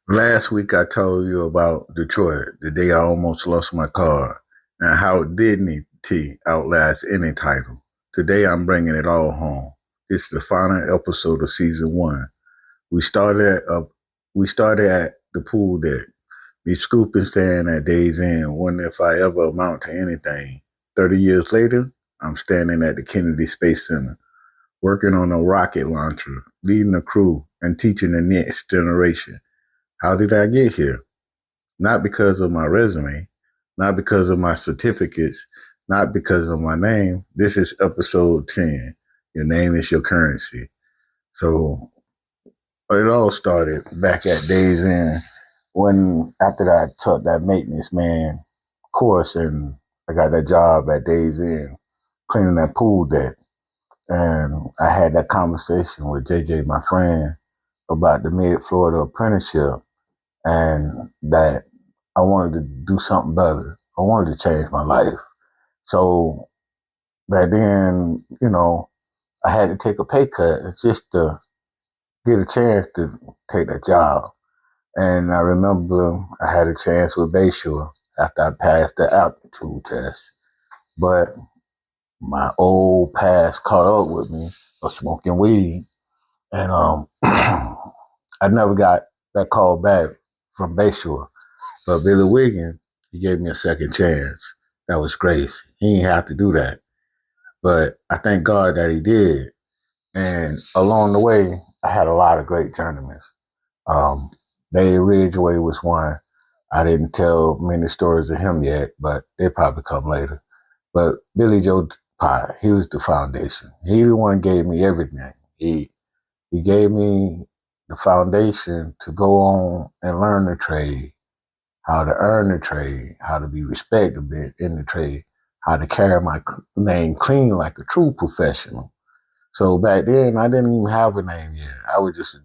Last week I told you about Detroit, the day I almost lost my car, and how dignity outlasts any title. Today I'm bringing it all home. It's the final episode of season one. We started at we started at the pool deck. Me scooping saying at day's end, wondering if I ever amount to anything. 30 years later, I'm standing at the Kennedy Space Center, working on a rocket launcher, leading a crew, and teaching the next generation. How did I get here? Not because of my resume, not because of my certificates, not because of my name. This is episode 10. Your name is your currency. So it all started back at Days Inn when after I took that maintenance man course and I got that job at Days Inn cleaning that pool deck. And I had that conversation with JJ, my friend, about the Mid Florida Apprenticeship and that I wanted to do something better. I wanted to change my life. So back then, I had to take a pay cut just to get a chance to take that job. And I remember I had a chance with Bayshore after I passed the aptitude test. But my old past caught up with me of smoking weed. And I never got that call back from Bayshore. But Billy Wiggins, he gave me a second chance. That was grace. He didn't have to do that. But I thank God that he did. And along the way, I had a lot of great journeymen. Dave Ridgway was one. I didn't tell many stories of him yet, but they probably come later. But Billy Joe Pye, he was the foundation. He the one gave me everything. He gave me the foundation to go on and learn the trade, how to earn the trade, how to be respected in the trade, how to carry my name clean like a true professional. So back then, I didn't even have a name yet. I was just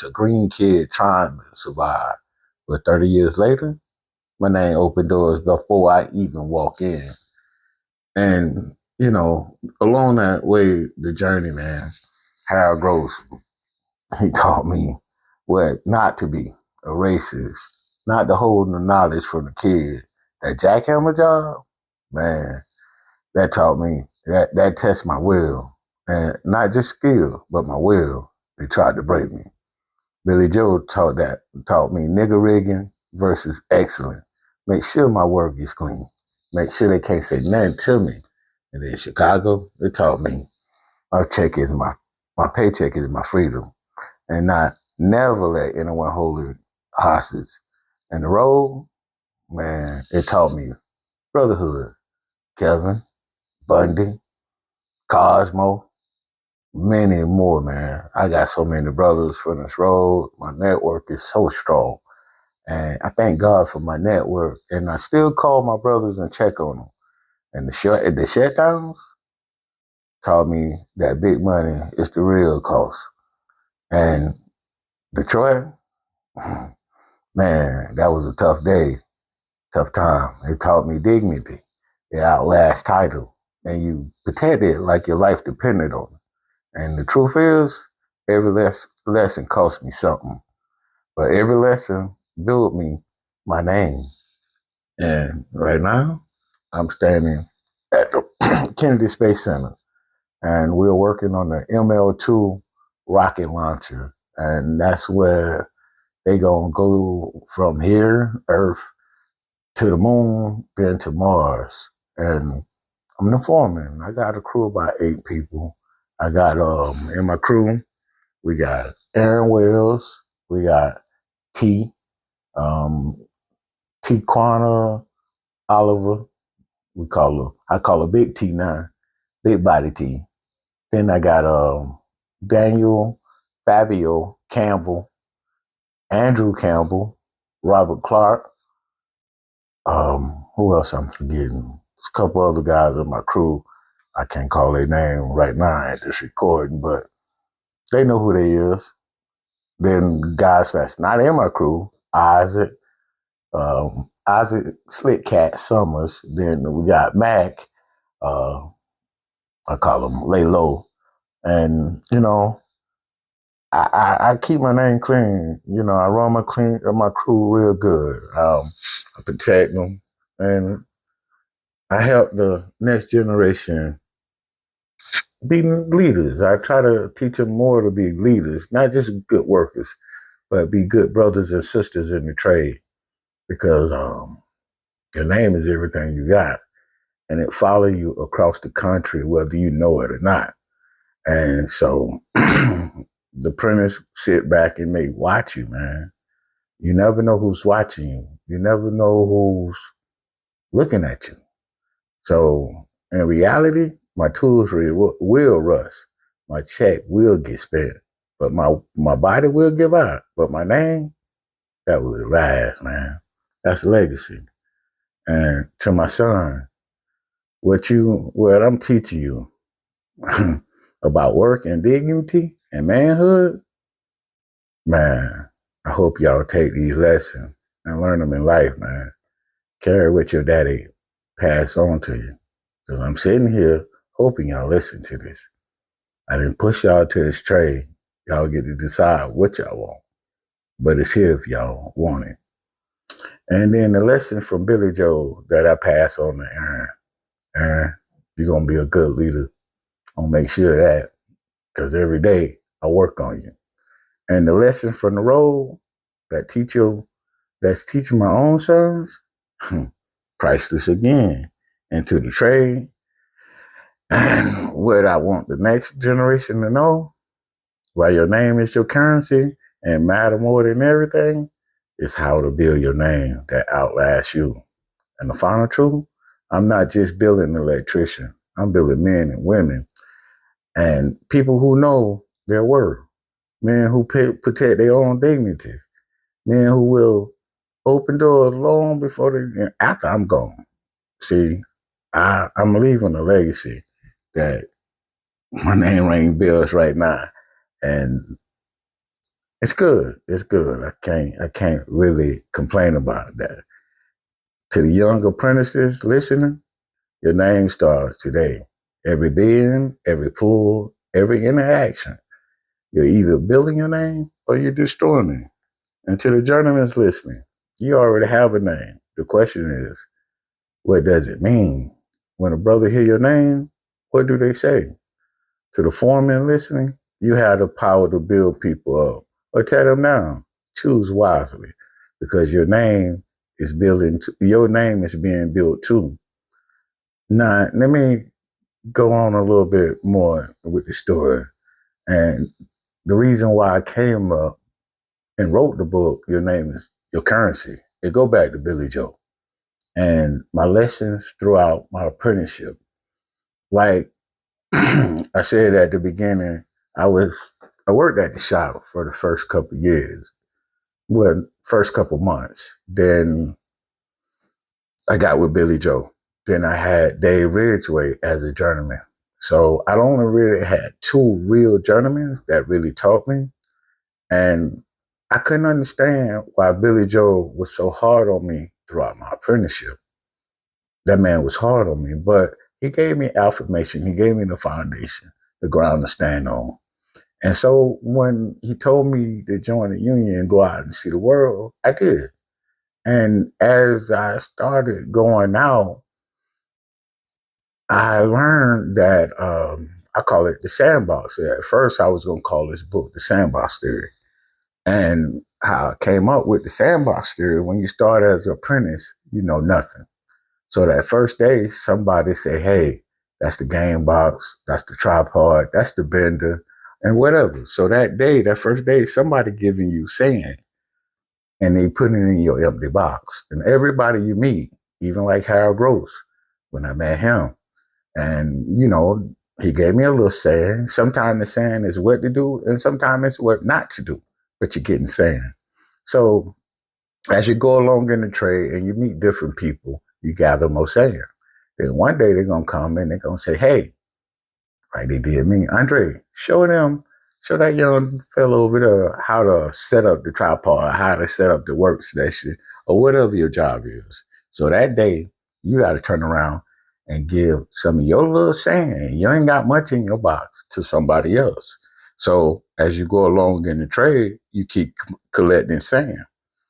a green kid trying to survive. But 30 years later, my name opened doors before I even walk in. And, along that way, the journey, man, Harold Gross, he taught me what not to be a racist, not to hold the knowledge from the kid. That jackhammer job, man, that taught me that tests my will, and not just skill, but my will. They tried to break me. Billy Joe taught me nigger rigging versus excellent. Make sure my work is clean. Make sure they can't say nothing to me. And then Chicago, they taught me my paycheck is my freedom, and not never let anyone hold it hostage. And the road, man, it taught me brotherhood. Kevin, Bundy, Cosmo, many more, man. I got so many brothers from this road. My network is so strong. And I thank God for my network. And I still call my brothers and check on them. And the shutdowns taught me that big money is the real cost. And Detroit, man, that was a tough day, tough time. It taught me dignity. It outlasts title. And you protect it like your life depended on it. And the truth is, every lesson cost me something. But every lesson built me my name. And right now, I'm standing at the Kennedy Space Center. And we're working on the ML2 rocket launcher. And that's where they gonna go from here, Earth, to the moon, then to Mars. And I'm the foreman. I got a crew of about 8 people. I got in my crew, we got Aaron Wells, we got T, um, T Quana Oliver. I call her Big T now, Big Body T. Then I got Daniel, Fabio Campbell, Andrew Campbell, Robert Clark. Who else I'm forgetting? There's a couple other guys in my crew. I can't call their name right now at this recording, but they know who they is. Then guys that's not in my crew, Isaac Slick Cat Summers. Then we got Mac. Uh, I call him Lay Low. And, I keep my name clean. I run my crew real good. I protect them, and I help the next generation be leaders. I try to teach them more to be leaders, not just good workers, but be good brothers and sisters in the trade. Because your name is everything you got, and it follow you across the country, whether you know it or not. And so, the apprentice sit back and they watch you, man. You never know who's watching you. You never know who's looking at you. So, in reality, my tools will rust. My check will get spent, but my body will give out. But my name, that will last, man. That's legacy. And to my son, what I'm teaching you about work and dignity and manhood, man, I hope y'all take these lessons and learn them in life, man. Carry what your daddy passed on to you. Because I'm sitting here hoping y'all listen to this. I didn't push y'all to this trade. Y'all get to decide what y'all want. But it's here if y'all want it. And then the lesson from Billy Joe that I pass on to Aaron. Aaron, you're going to be a good leader. I'll make sure of that. Because every day I work on you. And the lesson from the road that's teaching my own sons, priceless again. And to the trade, and what I want the next generation to know, while your name is your currency and matter more than everything, is how to build your name that outlasts you. And the final truth, I'm not just building an electrician. I'm building men and women and people who know their worth, men who protect their own dignity, men who will open doors long before after I'm gone. See, I'm leaving a legacy that my name ring bells right now, and it's good. It's good. I can't really complain about that. To the young apprentices listening, your name starts today. Every being, every pull, every interaction, you're either building your name or you're destroying it. And to the journeyman's listening, you already have a name. The question is, what does it mean? When a brother hear your name, what do they say? To the foreman listening, you have the power to build people up or tear them down. Choose wisely, because your name is your name is being built too. Now, let me go on a little bit more with the story. And the reason why I came up and wrote the book, Your Name is Your Currency, it go back to Billy Joe and my lessons throughout my apprenticeship. Like I said at the beginning, I worked at the shop for the first couple of years. Well, first couple months. Then I got with Billy Joe. Then I had Dave Ridgway as a journeyman. So I only really had two real journeymen that really taught me. And I couldn't understand why Billy Joe was so hard on me throughout my apprenticeship. That man was hard on me, but he gave me affirmation. He gave me the foundation, the ground to stand on. And so when he told me to join the union and go out and see the world, I did. And as I started going out, I learned that I call it the sandbox. At first, I was going to call this book the sandbox theory. And how I came up with the sandbox theory, when you start as an apprentice, you know nothing. So that first day, somebody say, hey, that's the game box, that's the tripod, that's the bender, and whatever. So that first day, somebody giving you sand and they put it in your empty box. And everybody you meet, even like Harold Gross, when I met him, and he gave me a little sand. Sometimes the sand is what to do, and sometimes it's what not to do, but you're getting sand. So as you go along in the trade and you meet different people, you gather more sand. Then one day they're going to come and they're going to say, hey, like they did me, Andre, show that young fellow over there how to set up the tripod, how to set up the workstation, or whatever your job is. So that day, you got to turn around and give some of your little sand. You ain't got much in your box to somebody else. So as you go along in the trade, you keep collecting sand.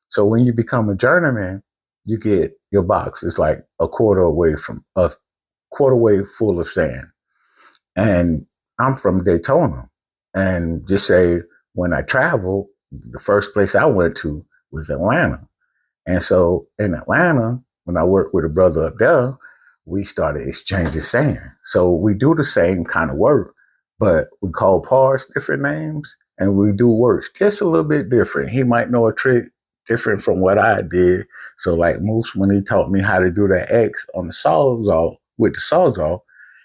So when you become a journeyman, you get your box. It's like a quarter way full of sand. And I'm from Daytona. And just say when I traveled, the first place I went to was Atlanta. And so in Atlanta, when I worked with a brother up there, we started exchanging sand. So we do the same kind of work, but we call parts different names and we do works just a little bit different. He might know a trick different from what I did. So like Moose, when he taught me how to do that X on the sawzall with the sawzall,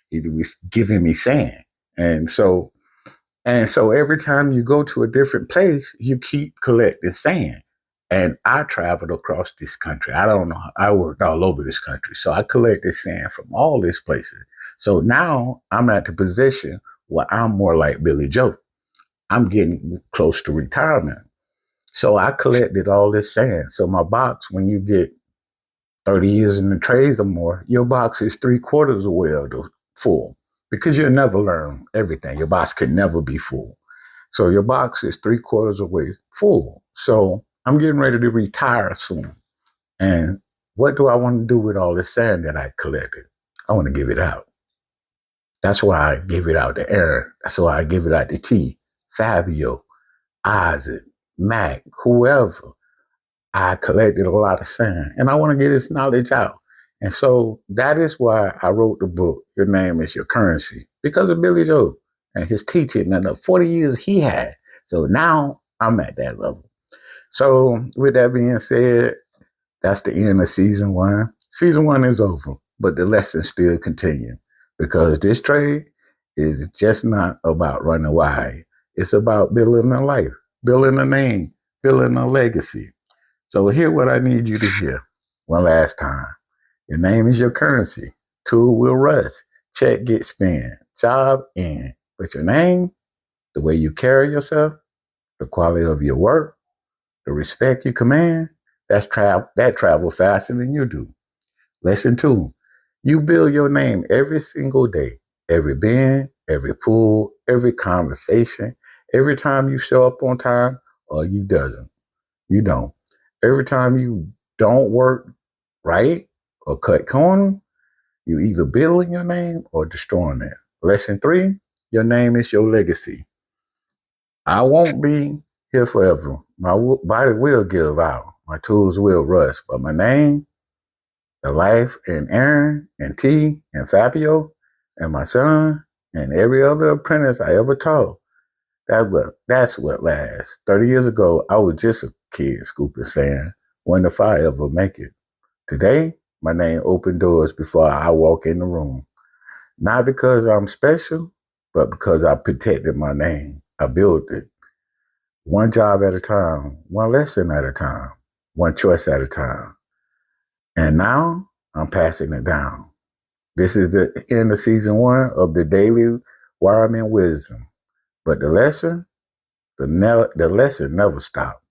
he was giving me sand. And so every time you go to a different place, you keep collecting sand. And I traveled across this country. I don't know. I worked all over this country. So I collected sand from all these places. So now I'm at the position where I'm more like Billy Joe. I'm getting close to retirement. So I collected all this sand. So my box, when you get 30 years in the trades or more, your box is 3/4 away full because you'll never learn everything. Your box can never be full. So your box is 3/4 away full. So I'm getting ready to retire soon. And what do I want to do with all this sand that I collected? I want to give it out. That's why I give it out to Aaron. That's why I give it out to T, Fabio, Isaac, Mac, whoever. I collected a lot of sand and I want to get this knowledge out. And so that is why I wrote the book, Your Name is Your Currency, because of Billy Joe and his teaching and the 40 years he had. So now I'm at that level. So with that being said, that's the end of season 1. Season 1 is over, but the lessons still continue because this trade is just not about running wide. It's about building a life, building a name, building a legacy. So hear what I need you to hear one last time. Your name is your currency. Tool will rust. Check get spent. Job in. But your name, the way you carry yourself, the quality of your work, the respect you command, that travel faster than you do. Lesson 2. You build your name every single day. Every bend, every pull, every conversation, every time you show up on time or you doesn't. You don't. Every time you don't work right or cut corner, you either building your name or destroying it. Lesson 3, your name is your legacy. I won't be here forever. My body will give out. My tools will rust. But my name, the life and Aaron and T and Fabio and my son and every other apprentice I ever taught, that's what lasts. 30 years ago, I was just a kid scooping sand, wondering if I ever make it. Today, my name opened doors before I walk in the room. Not because I'm special, but because I protected my name. I built it. One job at a time, one lesson at a time, one choice at a time. And now I'm passing it down. This is the end of season 1 of the daily Wireman Wisdom. But the lesson never stops.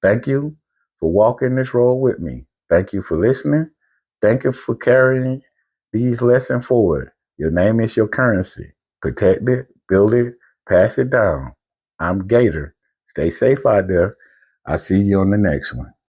Thank you for walking this road with me. Thank you for listening. Thank you for carrying these lessons forward. Your name is your currency. Protect it, build it, pass it down. I'm Gator. Stay safe out there. I'll see you on the next one.